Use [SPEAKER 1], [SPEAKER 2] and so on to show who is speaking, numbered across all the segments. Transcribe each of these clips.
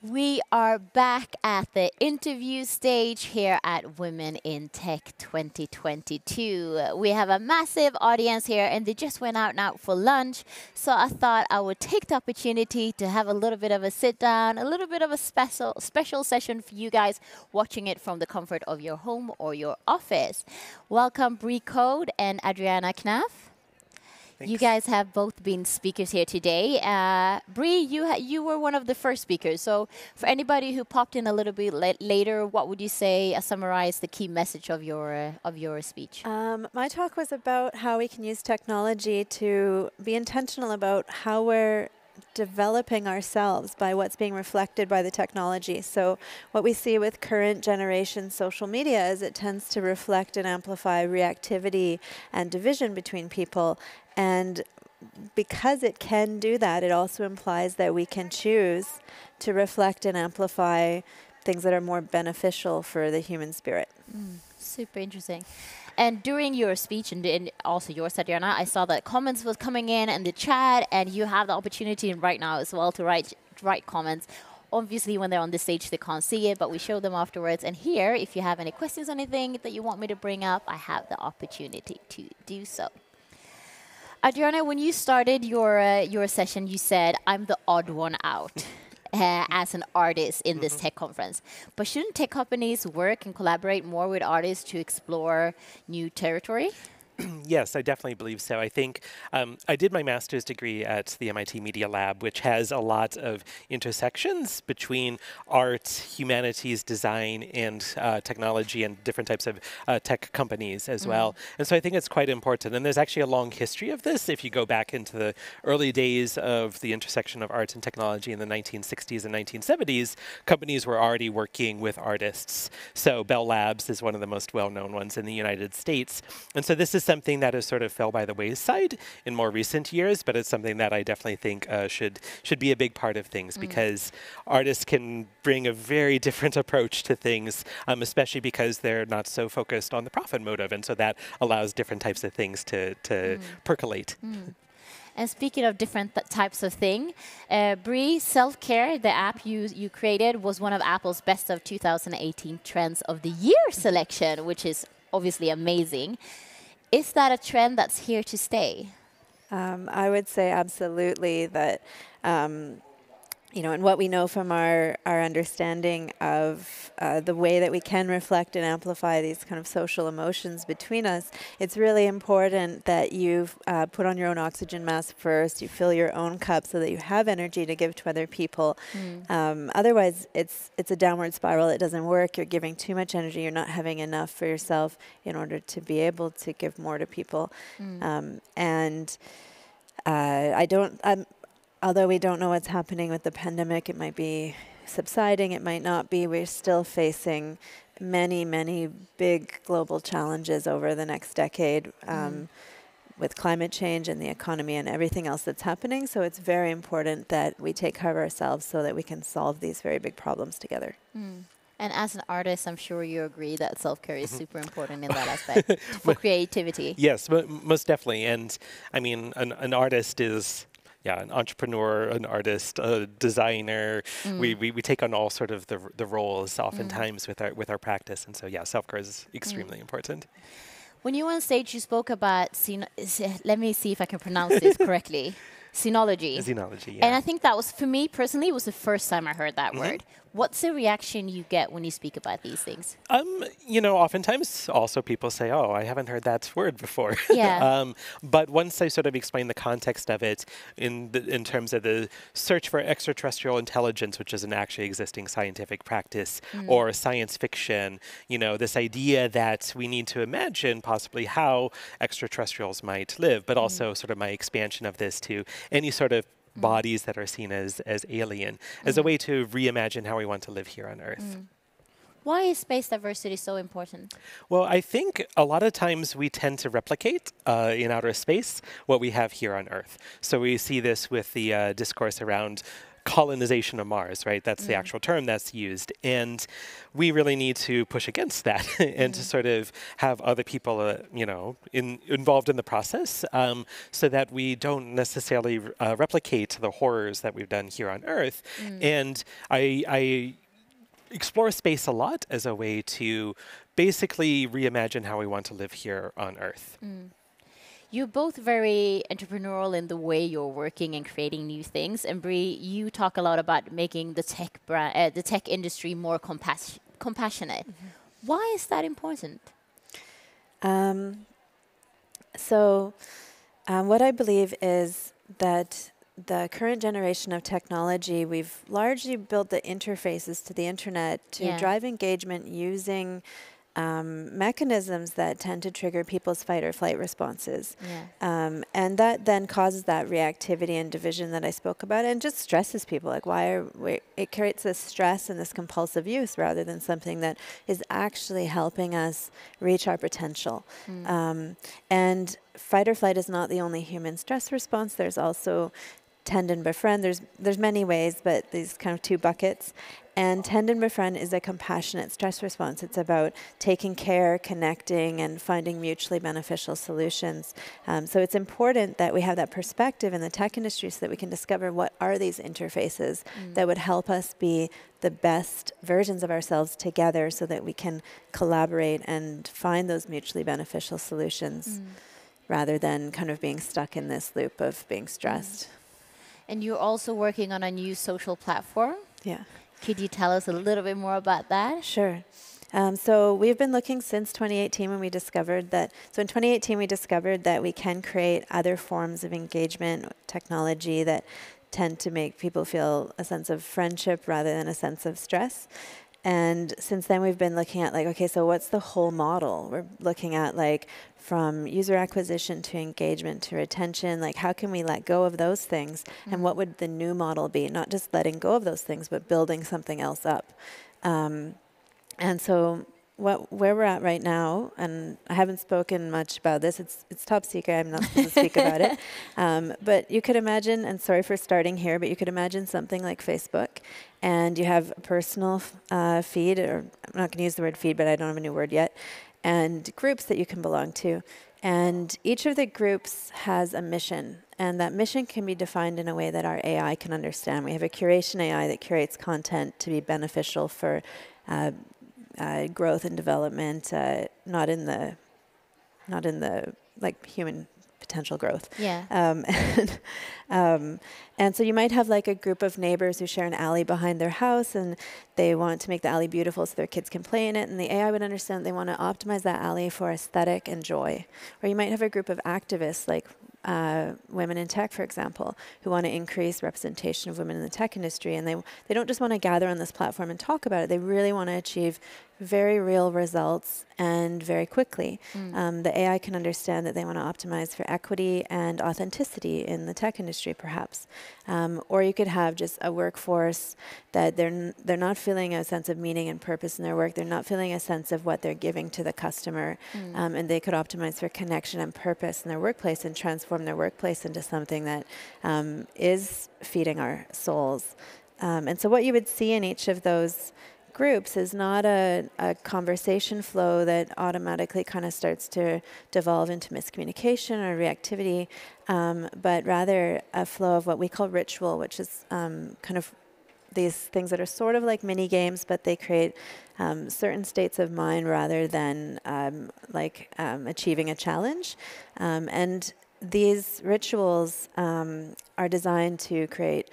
[SPEAKER 1] We are back at the interview stage here at Women in Tech 2022. We have a massive audience here and they just went out now for lunch. So I thought I would take the opportunity to have a little bit of a sit down, a little bit of a special session for you guys watching it from the comfort of your home or your office. Welcome Bree Code and Adriana Knaff.
[SPEAKER 2] Thanks.
[SPEAKER 1] You guys have both been speakers here today. Bree, you were one of the first speakers. So for anybody who popped in a little bit later, what would you say, summarize the key message of your speech?
[SPEAKER 3] My talk was about how we can use technology to be intentional about how we're developing ourselves by what's being reflected by the technology. So what we see with current generation social media is it tends to reflect and amplify reactivity and division between people. And because it can do that, it also implies that we can choose to reflect and amplify things that are more beneficial for the human spirit.
[SPEAKER 1] Super interesting. And during your speech and also yours, Adriana, I saw that comments was coming in the chat, and you have the opportunity right now as well to write comments. Obviously, when they're on the stage, they can't see it, but we show them afterwards. And here, if you have any questions, anything that you want me to bring up, I have the opportunity to do so. Adriana, when you started your session, you said, I'm the odd one out. As an artist in this tech conference. But shouldn't tech companies work and collaborate more with artists to explore new territory?
[SPEAKER 2] Yes, I definitely believe so. I think I did my master's degree at the MIT Media Lab, which has a lot of intersections between art, humanities, design, and technology, and different types of tech companies as well. And so I think it's quite important. And there's actually a long history of this. If you go back into the early days of the intersection of art and technology in the 1960s and 1970s, companies were already working with artists. So Bell Labs is one of the most well-known ones in the United States. And so this is something that has sort of fell by the wayside in more recent years, but it's something that I definitely think should be a big part of things because artists can bring a very different approach to things, especially because they're not so focused on the profit motive, and so that allows different types of things to percolate.
[SPEAKER 1] And speaking of different types of thing, Bree, Self-Care, the app you created, was one of Apple's Best of 2018 Trends of the Year selection, which is obviously amazing. Is that a trend that's here to stay?
[SPEAKER 3] I would say absolutely that, and what we know from our understanding of the way that we can reflect and amplify these kind of social emotions between us, it's really important that you put on your own oxygen mask first, you fill your own cup so that you have energy to give to other people. Otherwise, it's a downward spiral. It doesn't work. You're giving too much energy. You're not having enough for yourself in order to be able to give more to people. Although we don't know what's happening with the pandemic, it might be subsiding, it might not be. We're still facing many, many big global challenges over the next decade with climate change and the economy and everything else that's happening. So it's very important that we take care of ourselves so that we can solve these very big problems together.
[SPEAKER 1] And as an artist, I'm sure you agree that self-care is super important in that aspect for creativity.
[SPEAKER 2] Yes, most definitely. And I mean, an artist is an entrepreneur, an artist, a designer. We take on all sort of the roles oftentimes with our practice, and so self-care is extremely important.
[SPEAKER 1] When you were on stage, you spoke about let me see if I can pronounce this correctly. Xenology.
[SPEAKER 2] Xenology,
[SPEAKER 1] And I think that was, for me personally, was the first time I heard that word. What's the reaction you get when you speak about these things?
[SPEAKER 2] Oftentimes also people say, oh, I haven't heard that word before.
[SPEAKER 1] Yeah.
[SPEAKER 2] But once I sort of explain the context of it in terms of the search for extraterrestrial intelligence, which is an actually existing scientific practice, or science fiction, this idea that we need to imagine possibly how extraterrestrials might live, but also sort of my expansion of this to any sort of bodies that are seen as alien, as a way to reimagine how we want to live here on Earth.
[SPEAKER 1] Why is space diversity so important?
[SPEAKER 2] Well, I think a lot of times we tend to replicate in outer space what we have here on Earth. So we see this with the discourse around colonization of Mars, right? That's the actual term that's used. And we really need to push against that and to sort of have other people, you know, involved in the process so that we don't necessarily replicate the horrors that we've done here on Earth. And I explore space a lot as a way to basically reimagine how we want to live here on Earth.
[SPEAKER 1] You're both very entrepreneurial in the way you're working and creating new things. And Bree, you talk a lot about making the tech industry more compassionate. Why is that important?
[SPEAKER 3] What I believe is that the current generation of technology, we've largely built the interfaces to the internet to drive engagement using mechanisms that tend to trigger people's fight or flight responses. And that then causes that reactivity and division that I spoke about and just stresses people. Like it creates this stress and this compulsive use rather than something that is actually helping us reach our potential. And fight or flight is not the only human stress response. There's also tend and befriend. There's many ways, but these kind of two buckets. And tend and befriend is a compassionate stress response. It's about taking care, connecting, and finding mutually beneficial solutions. So it's important that we have that perspective in the tech industry so that we can discover what are these interfaces that would help us be the best versions of ourselves together so that we can collaborate and find those mutually beneficial solutions rather than kind of being stuck in this loop of being stressed.
[SPEAKER 1] And you're also working on a new social platform.
[SPEAKER 3] Yeah.
[SPEAKER 1] Could you tell us a little bit more about that?
[SPEAKER 3] Sure. So we've been looking since 2018 when we discovered that, so in 2018 we discovered that we can create other forms of engagement technology that tend to make people feel a sense of friendship rather than a sense of stress. And since then we've been looking at like, okay, so what's the whole model? We're looking at like from user acquisition to engagement to retention, like how can we let go of those things and what would the new model be? Not just letting go of those things, but building something else up. And so where we're at right now, and I haven't spoken much about this, it's top secret, I'm not supposed to speak about it, but you could imagine, and sorry for starting here, but you could imagine something like Facebook, and you have a personal feed, or I'm not going to use the word feed, but I don't have a new word yet, and groups that you can belong to. And each of the groups has a mission, and that mission can be defined in a way that our AI can understand. We have a curation AI that curates content to be beneficial for growth and development, not in the like human potential growth. And so you might have like a group of neighbors who share an alley behind their house and they want to make the alley beautiful so their kids can play in it, and the AI would understand they want to optimize that alley for aesthetic and joy. Or you might have a group of activists like women in tech, for example, who want to increase representation of women in the tech industry, and they don't just want to gather on this platform and talk about it, they really want to achieve very real results and very quickly. The AI can understand that they want to optimize for equity and authenticity in the tech industry, perhaps. Or you could have just a workforce that they're not feeling a sense of meaning and purpose in their work. They're not feeling a sense of what they're giving to the customer. And they could optimize for connection and purpose in their workplace and transform their workplace into something that is feeding our souls. And so what you would see in each of those groups is not a conversation flow that automatically kind of starts to devolve into miscommunication or reactivity, but rather a flow of what we call ritual, which is kind of these things that are sort of like mini games, but they create certain states of mind rather than achieving a challenge. And these rituals are designed to create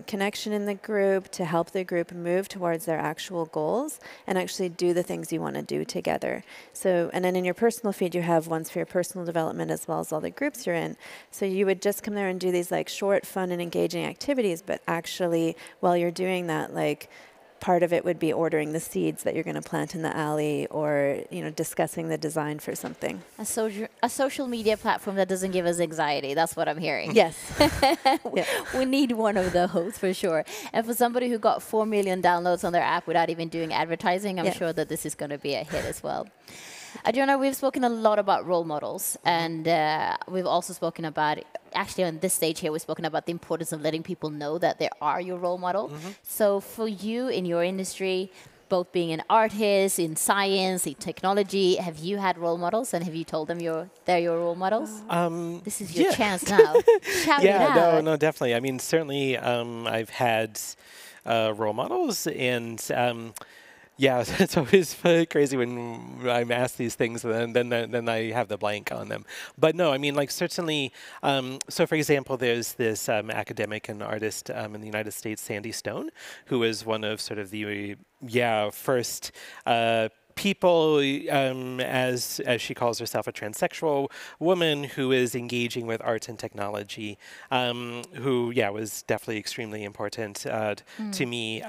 [SPEAKER 3] connection in the group, to help the group move towards their actual goals and actually do the things you want to do together. So, and then in your personal feed, you have ones for your personal development as well as all the groups you're in. So you would just come there and do these like short, fun, and engaging activities, but actually while you're doing that, like part of it would be ordering the seeds that you're going to plant in the alley, or discussing the design for something.
[SPEAKER 1] A social media platform that doesn't give us anxiety. That's what I'm hearing.
[SPEAKER 3] Yes.
[SPEAKER 1] We need one of those for sure. And for somebody who got 4 million downloads on their app without even doing advertising, I'm sure that this is going to be a hit as well. Adriana, we've spoken a lot about role models, and we've also spoken about actually on this stage here, we've spoken about the importance of letting people know that they are your role model. So for you in your industry, both being an artist, in science, in technology, have you had role models and have you told them they're your role models? This is your chance now. Shout it out.
[SPEAKER 2] No, definitely. I mean, certainly I've had role models and yeah, it's always crazy when I'm asked these things and then I have the blank on them. But no, I mean, like certainly, so for example, there's this academic and artist in the United States, Sandy Stone, who is one of sort of the, first people, as she calls herself, a transsexual woman who is engaging with art and technology, who, was definitely extremely important to me.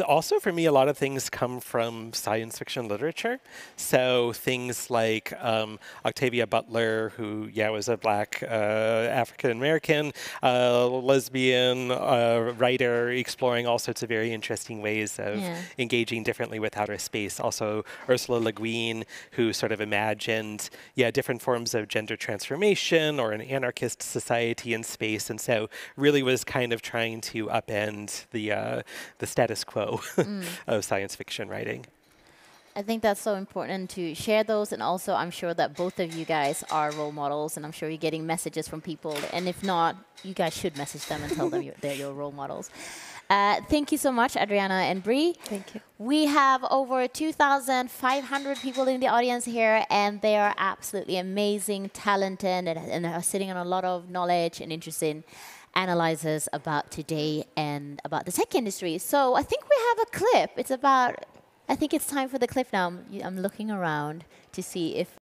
[SPEAKER 2] Also, for me, a lot of things come from science fiction literature. So things like Octavia Butler, who, was a Black African-American lesbian writer, exploring all sorts of very interesting ways of engaging differently with outer space. Also, Ursula Le Guin, who sort of imagined, different forms of gender transformation or an anarchist society in space, and so really was kind of trying to upend the status quo of science fiction writing.
[SPEAKER 1] I think that's so important to share those, and also I'm sure that both of you guys are role models, and I'm sure you're getting messages from people, and if not, you guys should message them and tell them they're your role models. Thank you so much, Adriana and Bree.
[SPEAKER 3] Thank you.
[SPEAKER 1] We have over 2,500 people in the audience here, and they are absolutely amazing, talented, and are sitting on a lot of knowledge and interesting analyzes about today and about the tech industry. So I think we have a clip. I think it's time for the clip now. I'm looking around to see if